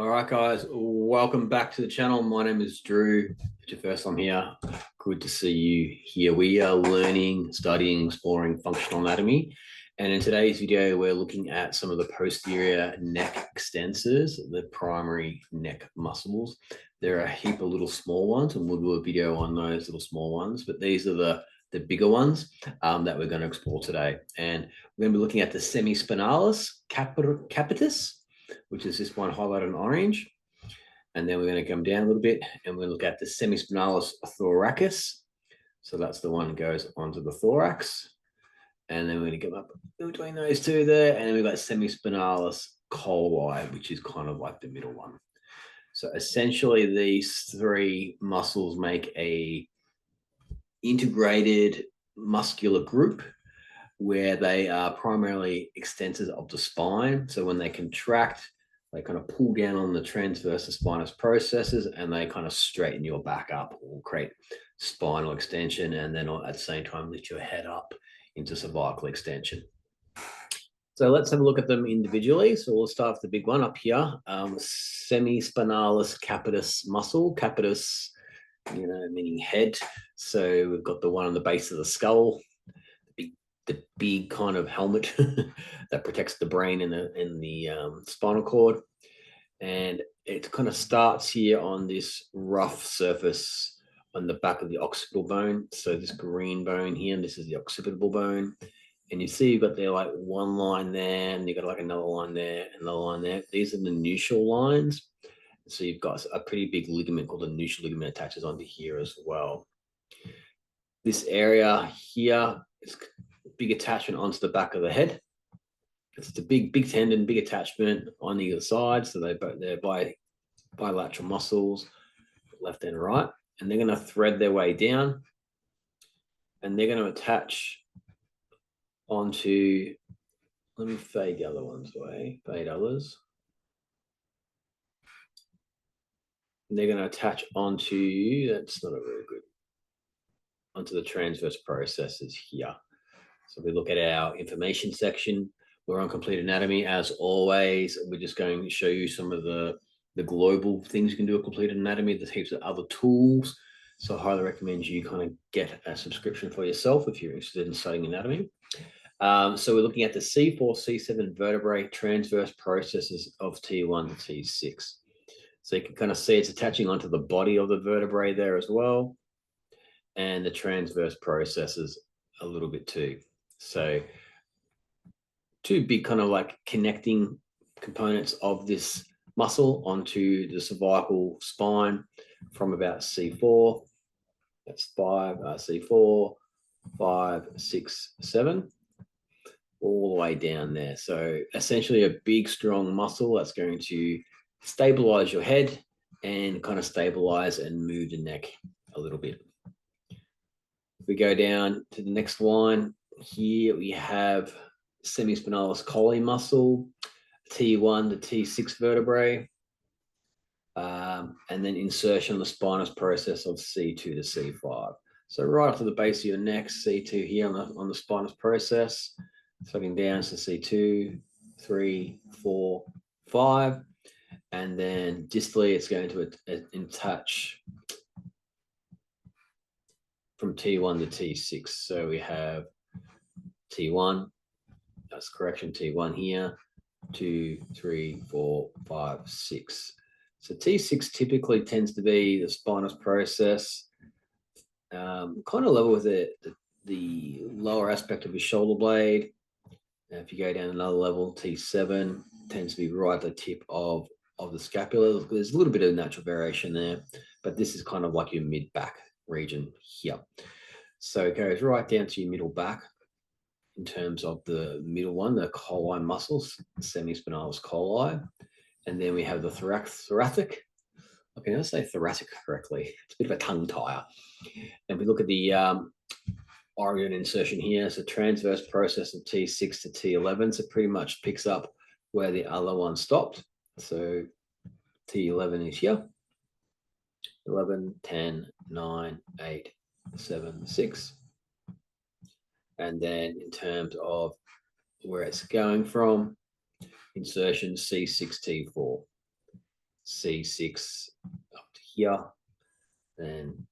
All right, guys, welcome back to the channel. My name is Drew. If it's your first time here, good to see you here. We are learning, studying, exploring functional anatomy. And in today's video, we're looking at some of the posterior neck extensors, the primary neck muscles. There are a heap of little small ones, and we'll do a video on those little small ones, but these are the bigger ones that we're going to explore today. And we're going to be looking at the Semispinalis Capitas, which is this one highlighted in orange. And then we're going to come down a little bit and we'll look at the Semispinalis Thoracis. So that's the one that goes onto the thorax. And then we're going to come up between those two there. And then we've got Semispinalis Colli, which is kind of like the middle one. So essentially these three muscles make a integrated muscular group where they are primarily extensors of the spine. So when they contract, they kind of pull down on the transverse spinous processes and they kind of straighten your back up or create spinal extension, and then at the same time lift your head up into cervical extension. So let's have a look at them individually. So we'll start with the big one up here, Semispinalis Capitas muscle. Capitus, meaning head. So we've got the one on the base of the skull, the big kind of helmet that protects the brain in the spinal cord. And it kind of starts here on this rough surface on the back of the occipital bone. So this green bone here, and this is the occipital bone. And you see you've got there like one line there, and you've got like another line there, another line there. These are the nuchal lines. So you've got a pretty big ligament called the nuchal ligament attaches onto here as well. This area here is big attachment onto the back of the head. It's a big tendon, big attachment on either side. So they're bilateral muscles, left and right, and they're going to thread their way down, and they're going to attach onto. Let me fade the other ones away. Fade others. And they're going to attach onto. That's not a very good. Onto the transverse processes here. So we look at our information section. We're on complete anatomy as always. We're just going to show you some of the global things you can do with complete anatomy. There's heaps of other tools. So I highly recommend you kind of get a subscription for yourself if you're interested in studying anatomy. So we're looking at the C4, C7 vertebrae transverse processes of T1 to T6. So you can kind of see it's attaching onto the body of the vertebrae there as well. And the transverse processes a little bit too. So two big kind of like connecting components of this muscle onto the cervical spine from about C4. That's C4, 5, 6, 7, all the way down there. So essentially a big, strong muscle that's going to stabilize your head and kind of stabilize and move the neck a little bit. If we go down to the next line, here we have Semispinalis Colli muscle, T1 to T6 vertebrae, and then insertion on the spinous process of C2 to C5. So right up to the base of your neck, C2 here on the spinous process, threading down to C2, 3, 4, 5, and then distally it's going to attach from T1 to T6. So we have T1, that's correction, T1 here, 2, 3, 4, 5, 6. So T6 typically tends to be the spinous process, kind of level with the lower aspect of your shoulder blade. Now, if you go down another level, T7 tends to be right at the tip of the scapula. There's a little bit of natural variation there, but this is kind of like your mid-back region here. So it goes right down to your middle back in terms of the middle one, the colli muscles, Semispinalis Colli. And then we have the thoracic. I can never say thoracic correctly. It's a bit of a tongue tire. And we look at the organ insertion here. So transverse process of T6 to T11. So pretty much picks up where the other one stopped. So T11 is here. 11, 10, 9, 8, 7, 6. And then in terms of where it's going from, insertion C6T4. C6 up to here, then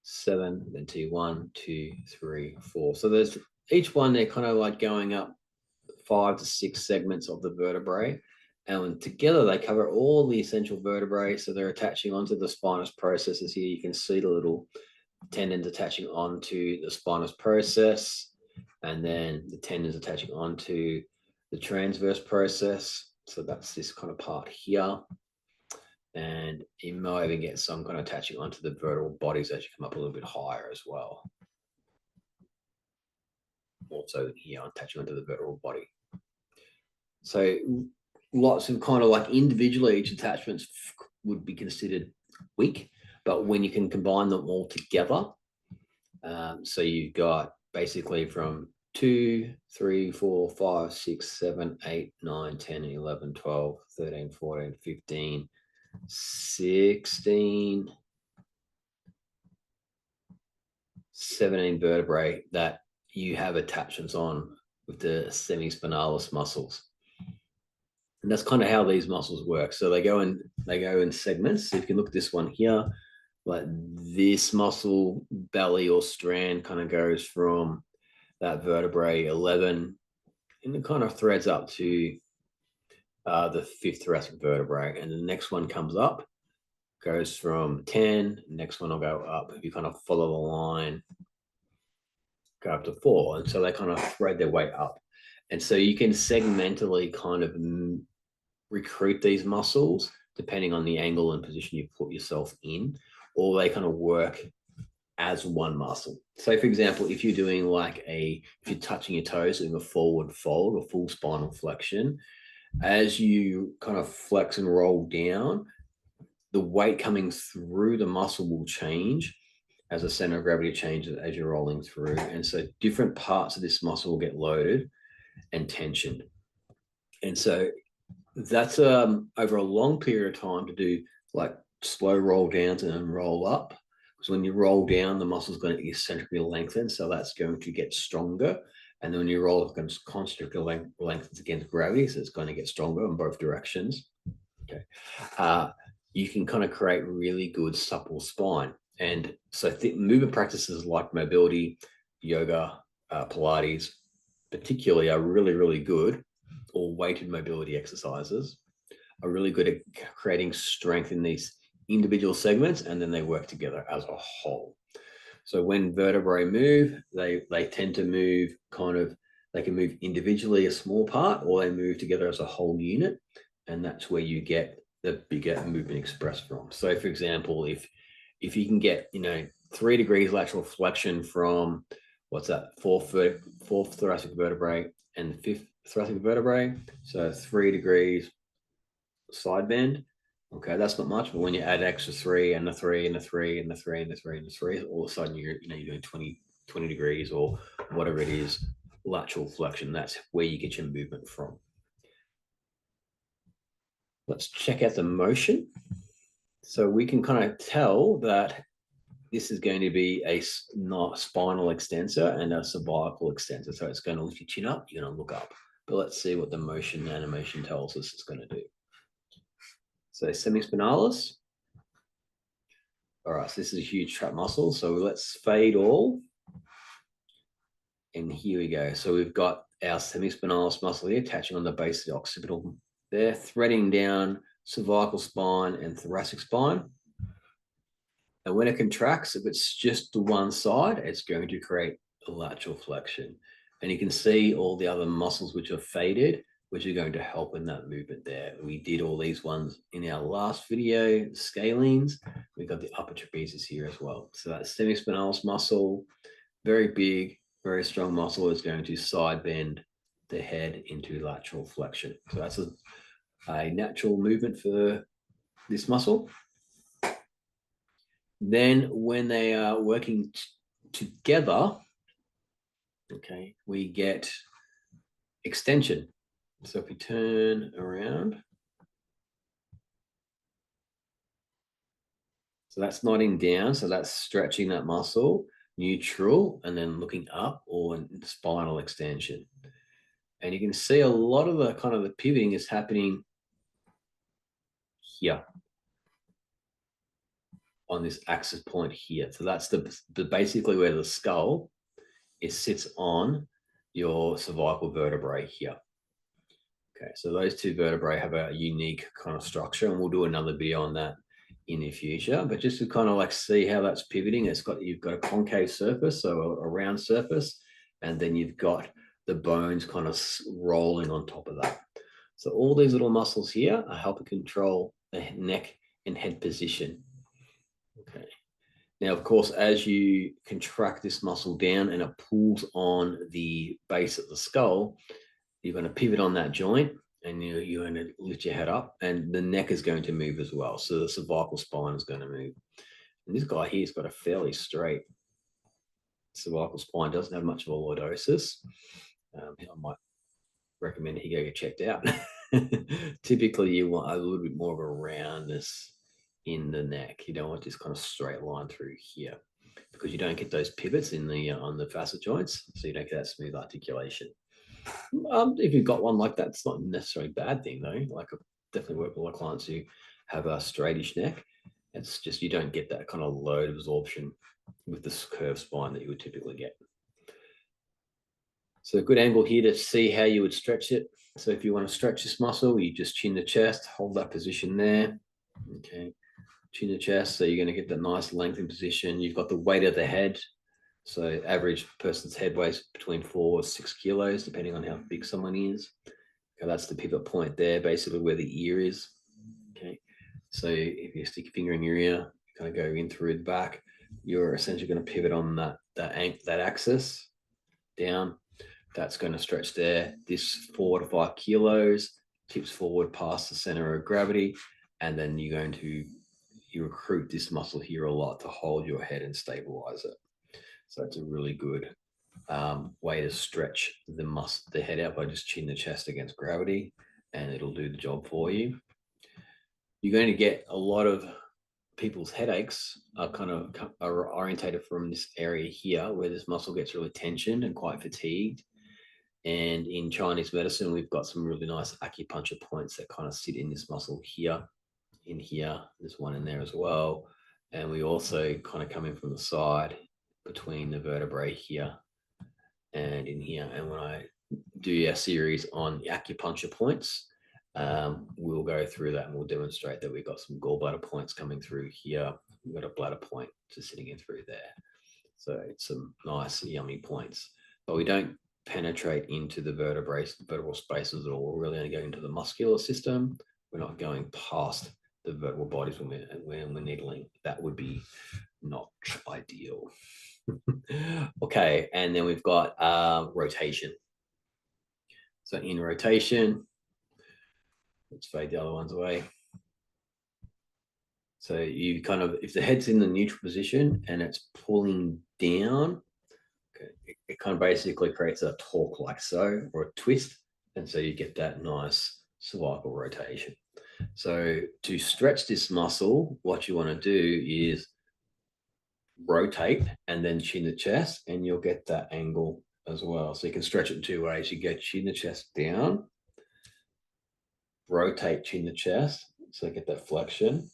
7, then T1, 2, 3, 4. So there's each one, they're kind of like going up 5 to 6 segments of the vertebrae. And together they cover all the essential vertebrae. So they're attaching onto the spinous processes here. You can see the little tendons attaching onto the spinous process. And then the tendons attaching onto the transverse process. So that's this kind of part here. And you might even get some kind of attaching onto the vertebral bodies as you come up a little bit higher as well. Also here, attaching onto the vertebral body. So lots of kind of like individually each attachments would be considered weak, but when you can combine them all together, so you've got basically from 2, 3, 4, 5, 6, 7, 8, 9, 10, 11, 12, 13, 14, 15, 16, 17 vertebrae that you have attachments on with the semispinalis muscles. And that's kind of how these muscles work. So they go in segments. So if you can look at this one here, like this muscle belly or strand kind of goes from that vertebrae 11 and it kind of threads up to the 5th thoracic vertebrae. And the next one comes up, goes from 10, next one will go up. If you kind of follow the line, go up to 4. And so they kind of thread their way up. And so you can segmentally kind of recruit these muscles depending on the angle and position you put yourself in, or they kind of work as one muscle. So for example, if you're doing like if you're touching your toes, doing a forward fold or full spinal flexion, as you kind of flex and roll down, the weight coming through the muscle will change as the center of gravity changes as you're rolling through. And so different parts of this muscle will get loaded and tensioned. And so that's over a long period of time to do like slow roll downs and then roll up. Because when you roll down, the muscle's going to eccentrically lengthen. So that's going to get stronger. And then when you roll, it's going to concentrically lengthen against gravity. So it's going to get stronger in both directions. Okay. You can kind of create really good supple spine. And so movement practices like mobility, yoga, Pilates, particularly are really, really good, or weighted mobility exercises are really good at creating strength in these individual segments, and then they work together as a whole. So when vertebrae move, they tend to move they can move individually a small part, or they move together as a whole unit, and that's where you get the bigger movement expressed from. So for example, if you can get 3 degrees lateral flexion from what's that, fourth thoracic vertebrae and the 5th thoracic vertebrae, so 3 degrees side bend, okay, that's not much, but when you add extra 3 and the 3 and the 3 and the 3 and the 3 and the 3, all of a sudden you're doing 20 degrees or whatever it is, lateral flexion. That's where you get your movement from. Let's check out the motion. So we can kind of tell that this is going to be a spinal extensor and a cervical extensor. So it's going to lift your chin up, you're going to look up. But let's see what the motion animation tells us it's going to do. So semispinalis. All right, so this is a huge trap muscle. So let's fade all. And here we go. So we've got our semispinalis muscle here attaching on the base of the occipital there, threading down cervical spine and thoracic spine. And when it contracts, if it's just to one side, it's going to create a lateral flexion. And you can see all the other muscles which are faded, which are going to help in that movement there. We did all these ones in our last video, scalenes. We've got the upper trapezius here as well. So that semispinalis muscle, very big, very strong muscle, is going to side bend the head into lateral flexion. So that's a natural movement for this muscle. Then when they are working together, okay, we get extension. So if we turn around, so that's nodding down, so that's stretching that muscle, neutral, and then looking up, or spinal extension. And you can see a lot of the kind of the pivoting is happening here on this axis point here. So that's the basically where the skull sits on your cervical vertebrae here. Okay, so those two vertebrae have a unique kind of structure, and we'll do another video on that in the future. But just to kind of like see how that's pivoting, you've got a concave surface, so a round surface, and then you've got the bones kind of rolling on top of that. So all these little muscles here are helping control the neck and head position. Okay. Now, of course, as you contract this muscle down and it pulls on the base of the skull, you're going to pivot on that joint, and you're going to lift your head up, and the neck is going to move as well. So the cervical spine is going to move. And this guy here's got a fairly straight cervical spine, doesn't have much of a lordosis. I might recommend he go get checked out. Typically, you want a little bit more of a roundness in the neck. You don't want this kind of straight line through here, because you don't get those pivots in the on the facet joints, so you don't get that smooth articulation. If you've got one like that, it's not necessarily a bad thing though. Like, I definitely work with a lot of clients who have a straightish neck. It's just you don't get that kind of load absorption with this curved spine that you would typically get. So a good angle here to see how you would stretch it. So if you want to stretch this muscle, you just chin the chest, hold that position there. Okay, chin the chest, so you're going to get that nice lengthened position. You've got the weight of the head. So average person's head weighs between 4 or 6 kilos, depending on how big someone is. Okay, that's the pivot point there, basically where the ear is. Okay, so if you stick your finger in your ear, you kind of go in through the back, you're essentially going to pivot on that axis down. That's going to stretch there. This 4 to 5 kilos tips forward past the center of gravity, and then you're going to recruit this muscle here a lot to hold your head and stabilize it. So it's a really good way to stretch the head out by just chin the chest against gravity, and it'll do the job for you. You're going to get a lot of people's headaches are orientated from this area here, where this muscle gets really tensioned and quite fatigued. And in Chinese medicine, we've got some really nice acupuncture points that kind of sit in this muscle here, in here. There's one in there as well. And we also kind of come in from the side between the vertebrae here and in here. And when I do our series on the acupuncture points, we'll go through that and we'll demonstrate that we've got some gallbladder points coming through here. We've got a bladder point just sitting in through there. So it's some nice, yummy points. But we don't penetrate into the vertebral spaces at all. We're really only going into the muscular system. We're not going past the vertebral bodies when we're needling. That would be not ideal. Okay, and then we've got rotation. So in rotation, let's fade the other ones away. So you kind of, if the head's in the neutral position and it's pulling down, okay, it kind of basically creates a torque like so, or a twist, and so you get that nice cervical rotation. So to stretch this muscle, what you want to do is rotate and then chin the chest, and you'll get that angle as well. So you can stretch it in 2 ways. You get chin the chest down, rotate, chin the chest, so get that flexion.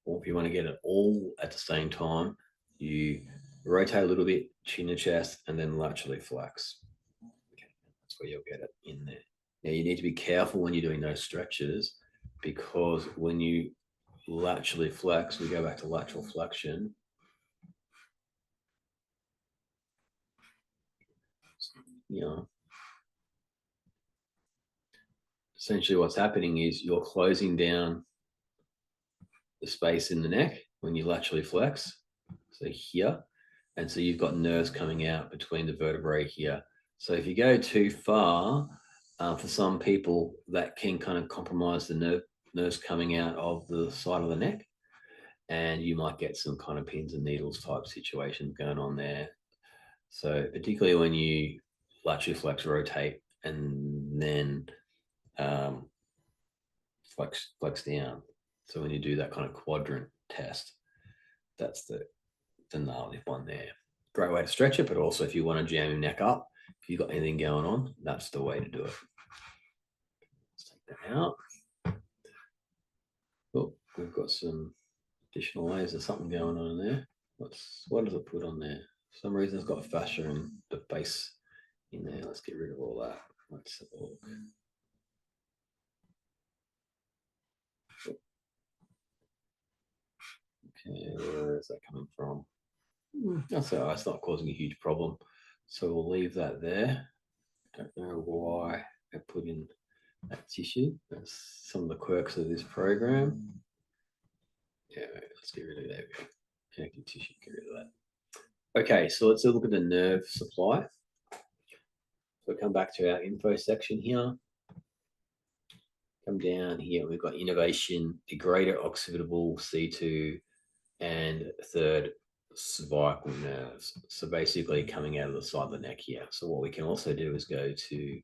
Or if you want to get it all at the same time, you rotate a little bit, chin the chest, and then laterally flex. Okay, that's where you'll get it in there. Now you need to be careful when you're doing those stretches, because when you laterally flex, we go back to lateral flexion. You know, essentially what's happening is you're closing down the space in the neck when you laterally flex, so here, and so you've got nerves coming out between the vertebrae here. So if you go too far, for some people, that can kind of compromise the nerves coming out of the side of the neck, and you might get some kind of pins and needles type situation going on there. So particularly when you laterally flex, rotate, and then flex down. So when you do that kind of quadrant test, that's the gnarly one there. Great way to stretch it, but also if you want to jam your neck up, if you've got anything going on, that's the way to do it. Let's take that out. we've got some additional layers. There's something going on in there. What does it put on there? For some reason it's got fascia and the base in there. Let's get rid of all that. Let's have a look. Okay, where is that coming from? That's all right, it's not causing a huge problem. So we'll leave that there. Don't know why I put in that tissue. That's some of the quirks of this program. Yeah, let's get rid of that. Connective tissue, get rid of that. Okay, so let's look at the nerve supply. So come back to our info section here. Come down here, we've got innervation, degrader, occipitable, C2, and third, cervical nerves. So basically coming out of the side of the neck here. So what we can also do is go to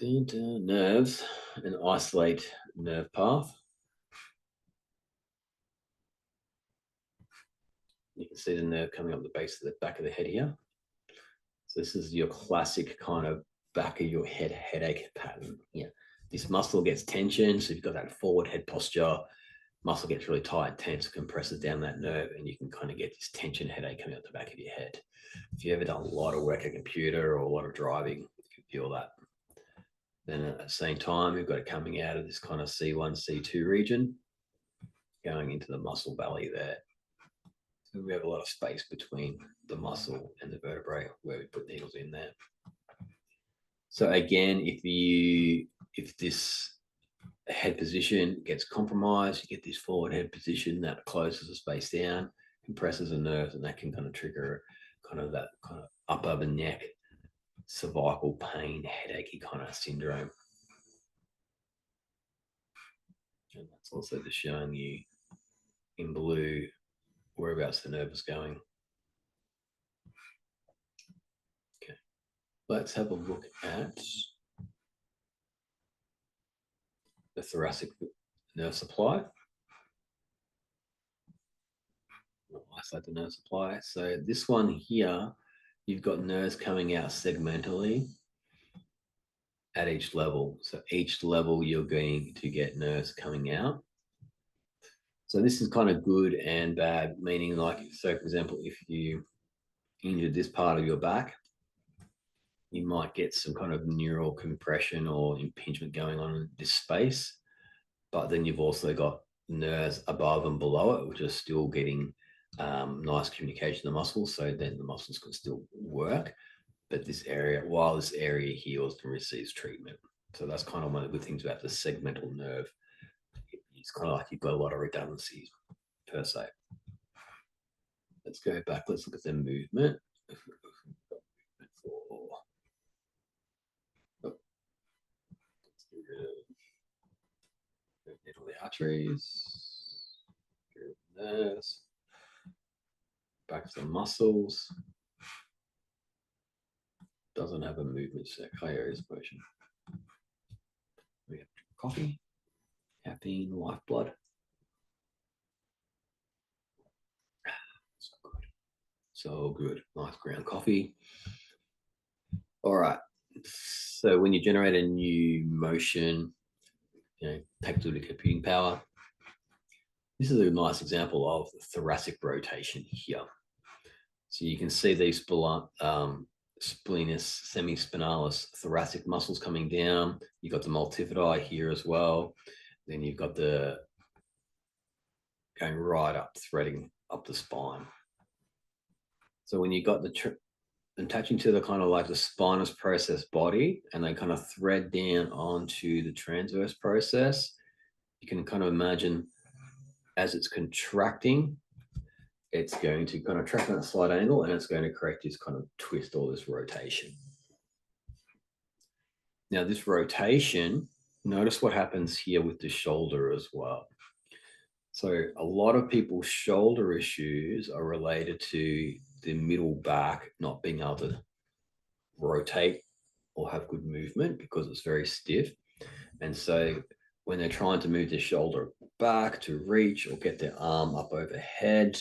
nerves and isolate nerve path. You can see the nerve coming up the base of the back of the head here. So this is your classic kind of back of your head headache pattern here. This muscle gets tension, so you've got that forward head posture. Muscle gets really tight, tense, compresses down that nerve, and you can kind of get this tension headache coming out the back of your head. If you've ever done a lot of work at a computer or a lot of driving, you can feel that. Then at the same time, we've got it coming out of this kind of C1, C2 region, going into the muscle belly there. So we have a lot of space between the muscle and the vertebrae where we put needles in there. So again, if this head position gets compromised, you get this forward head position that closes the space down, compresses the nerves, and that can kind of trigger kind of that kind of upper the neck, cervical pain, headachy kind of syndrome. And that's also just showing you in blue whereabouts the nerve is going. Okay, let's have a look at the thoracic nerve supply. I'll isolate the nerve supply. So this one here, you've got nerves coming out segmentally at each level. So each level you're going to get nerves coming out. So this is kind of good and bad, meaning like, so for example, if you injured this part of your back, you might get some kind of neural compression or impingement going on in this space, but then you've also got nerves above and below it, which are still getting nice communication to the muscles, so then the muscles can still work. But this area, while this area heals and receives treatment. So that's kind of one of the good things about the segmental nerve. It's kind of like you've got a lot of redundancies per se. Let's go back. Let's look at the movement. The arteries, nerves, back to the muscles. Doesn't have a movement set. High areas of motion. We have coffee, caffeine, lifeblood. So good. So good. Nice ground coffee. All right. So when you generate a new motion, take a little computing power. This is a nice example of thoracic rotation here. So you can see these semispinalis thoracic muscles coming down. You've got the multifidi here as well. Then you've got the going right up, threading up the spine. So when you got the attaching to the kind of like the spinous process body, and they kind of thread down onto the transverse process, you can kind of imagine as it's contracting, it's going to kind of track on a slight angle, and it's going to create this kind of twist or this rotation. Now this rotation, notice what happens here with the shoulder as well. So a lot of people's shoulder issues are related to the middle back not being able to rotate or have good movement because it's very stiff. And so when they're trying to move the shoulder back to reach or get their arm up overhead,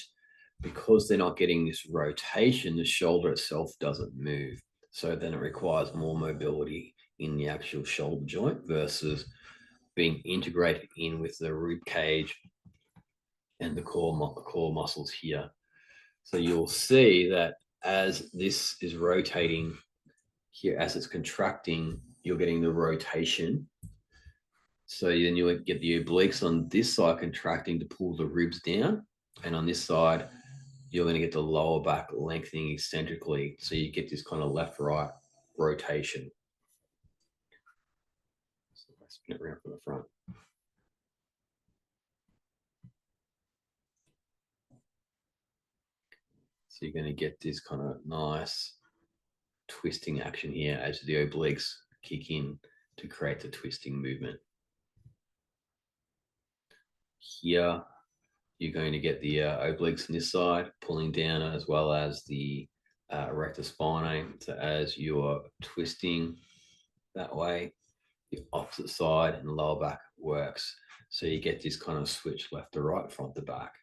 because they're not getting this rotation, the shoulder itself doesn't move. So then it requires more mobility in the actual shoulder joint versus being integrated in with the rib cage and the core muscles here. So you'll see that as this is rotating here, as it's contracting, you're getting the rotation. So then you'll get the obliques on this side contracting to pull the ribs down. And on this side, you're going to get the lower back lengthening eccentrically. So you get this kind of left-right rotation. So I spin it around from the front. So you're going to get this kind of nice twisting action here as the obliques kick in to create the twisting movement. Here, you're going to get the obliques on this side pulling down, as well as the erector spinae. So as you're twisting that way, the opposite side and the lower back works. So you get this kind of switch left to right, front to back.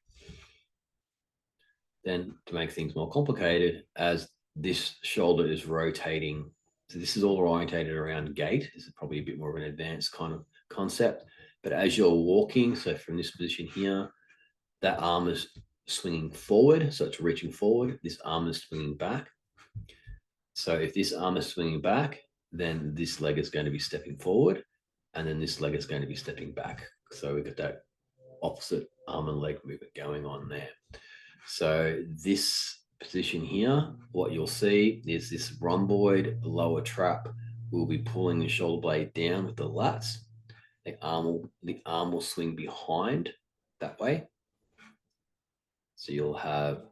Then to make things more complicated, as this shoulder is rotating, so this is all orientated around gait. This is probably a bit more of an advanced kind of concept. But as you're walking, so from this position here, that arm is swinging forward, so it's reaching forward. This arm is swinging back. So if this arm is swinging back, then this leg is going to be stepping forward, and then this leg is going to be stepping back. So we've got that opposite arm and leg movement going on there. So this position here, what you'll see is this rhomboid lower trap will be pulling the shoulder blade down with the lats. The arm will swing behind that way. So you'll have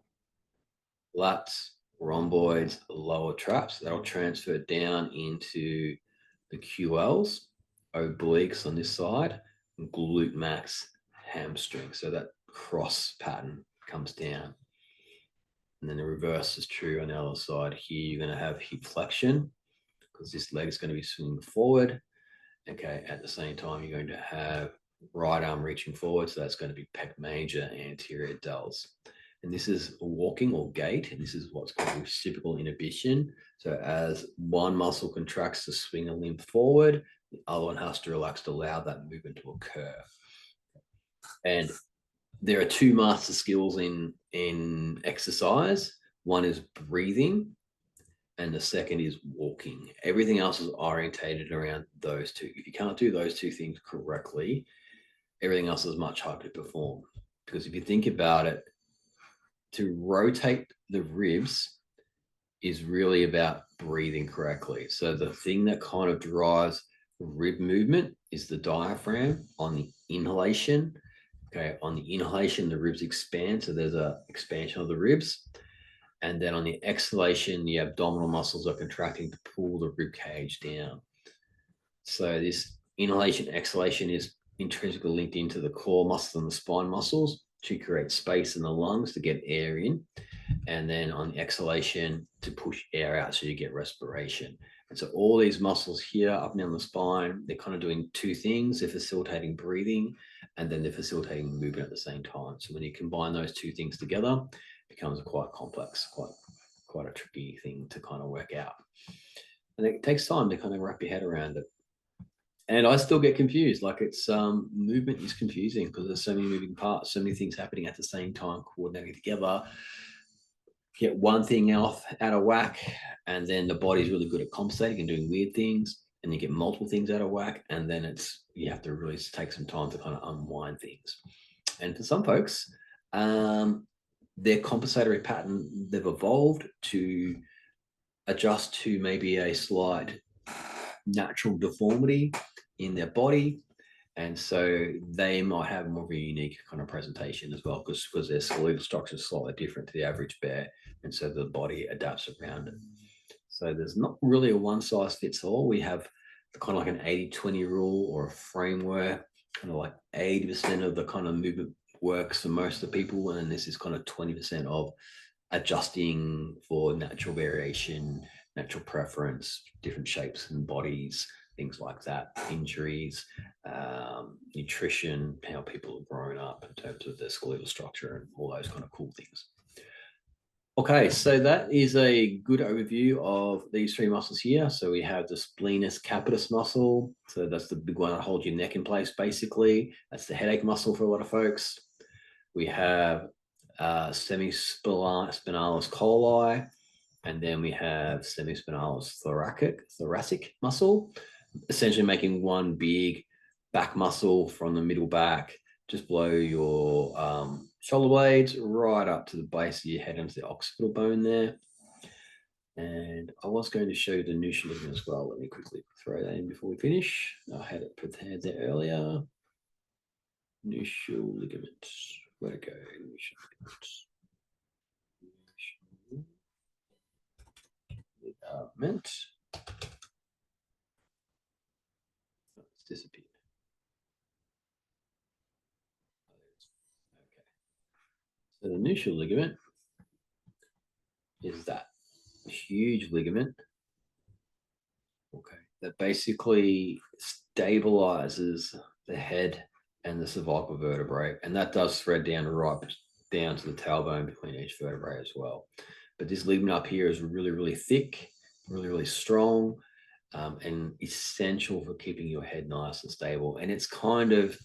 lats, rhomboids, lower traps that'll transfer down into the QLs, obliques on this side, and glute max, hamstring. So that cross pattern comes down. And then the reverse is true on the other side. Here you're going to have hip flexion because this leg is going to be swinging forward. Okay, at the same time, you're going to have right arm reaching forward. So that's going to be pec major, anterior delts. And this is walking or gait, and this is what's called reciprocal inhibition. So as one muscle contracts to swing a limb forward, the other one has to relax to allow that movement to occur. And there are two master skills in exercise. One is breathing, and the second is walking. Everything else is orientated around those two. If you can't do those two things correctly, everything else is much harder to perform. Because if you think about it, to rotate the ribs is really about breathing correctly. So the thing that kind of drives rib movement is the diaphragm on the inhalation. Okay, on the inhalation, the ribs expand, so there's an expansion of the ribs. And then on the exhalation, the abdominal muscles are contracting to pull the rib cage down. So this inhalation, exhalation is intrinsically linked into the core muscles and the spine muscles to create space in the lungs to get air in. And then on the exhalation to push air out so you get respiration. And so all these muscles here up and down the spine, they're kind of doing two things. They're facilitating breathing, and then they're facilitating movement at the same time. So when you combine those two things together, it becomes quite complex, quite a tricky thing to kind of work out. And it takes time to kind of wrap your head around it. And I still get confused. Like it's movement is confusing because there's so many moving parts, so many things happening at the same time, coordinating together. Get one thing out of whack, and then the body's really good at compensating and doing weird things, and you get multiple things out of whack, and then you have to really take some time to kind of unwind things. And for some folks, their compensatory pattern, they've evolved to adjust to maybe a slight natural deformity in their body. And so they might have more of a unique kind of presentation as well, because their skeletal structure is slightly different to the average bear. And so the body adapts around it. So there's not really a one size fits all. We have kind of like an 80-20 rule or a framework, kind of like 80% of the kind of movement works for most of the people. And then this is kind of 20% of adjusting for natural variation, natural preference, different shapes and bodies, things like that, injuries, nutrition, how people have grown up in terms of their skeletal structure and all those kind of cool things. Okay, so that is a good overview of these three muscles here. So we have the Semispinalis Capitas muscle. So that's the big one that holds your neck in place, basically. That's the headache muscle for a lot of folks. We have Semispinalis Colli, and then we have Semispinalis Thoracic muscle, essentially making one big back muscle from the middle back, just below your shoulder blades, right up to the base of your head into the occipital bone there. And I was going to show you the nuchal ligament as well. Let me quickly throw that in before we finish. I had it prepared there earlier. Nuchal ligament. Where to go? Nuchal ligament. Oh, it's disappeared. Okay. So the nuchal ligament is that huge ligament, okay, that basically stabilizes the head and the cervical vertebrae, and that does thread down right down to the tailbone between each vertebrae as well. But this ligament up here is really, really thick, really, really strong, and essential for keeping your head nice and stable. And it's kind of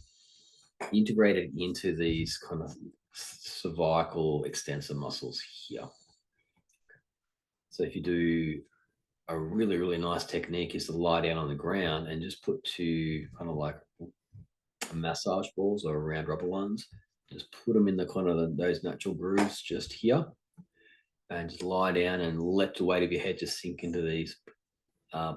integrated into these kind of cervical extensor muscles here. So if you do a really, really nice technique is to lie down on the ground and just put two kind of like massage balls or round rubber ones, just put them in the kind of those natural grooves just here, and just lie down and let the weight of your head just sink into these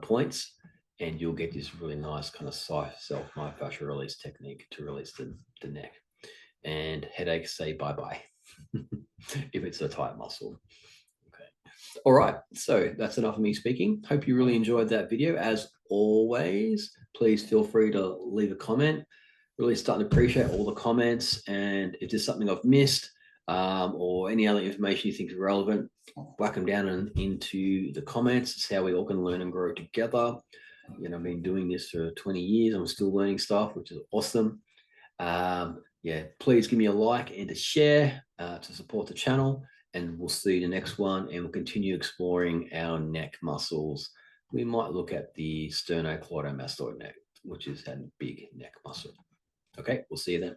points, and you'll get this really nice kind of self-myofascial release technique to release the neck. And headaches say bye-bye if it's a tight muscle. All right, so that's enough of me speaking. Hope you really enjoyed that video. As always, please feel free to leave a comment. Really starting to appreciate all the comments. And if there's something I've missed or any other information you think is relevant, whack them down and into the comments. It's how we all can learn and grow together. You know, I've been doing this for 20 years. I'm still learning stuff, which is awesome. Yeah, please give me a like and a share to support the channel. And we'll see you in the next one, and we'll continue exploring our neck muscles. We might look at the sternocleidomastoid neck, which is that big neck muscle. Okay, we'll see you then.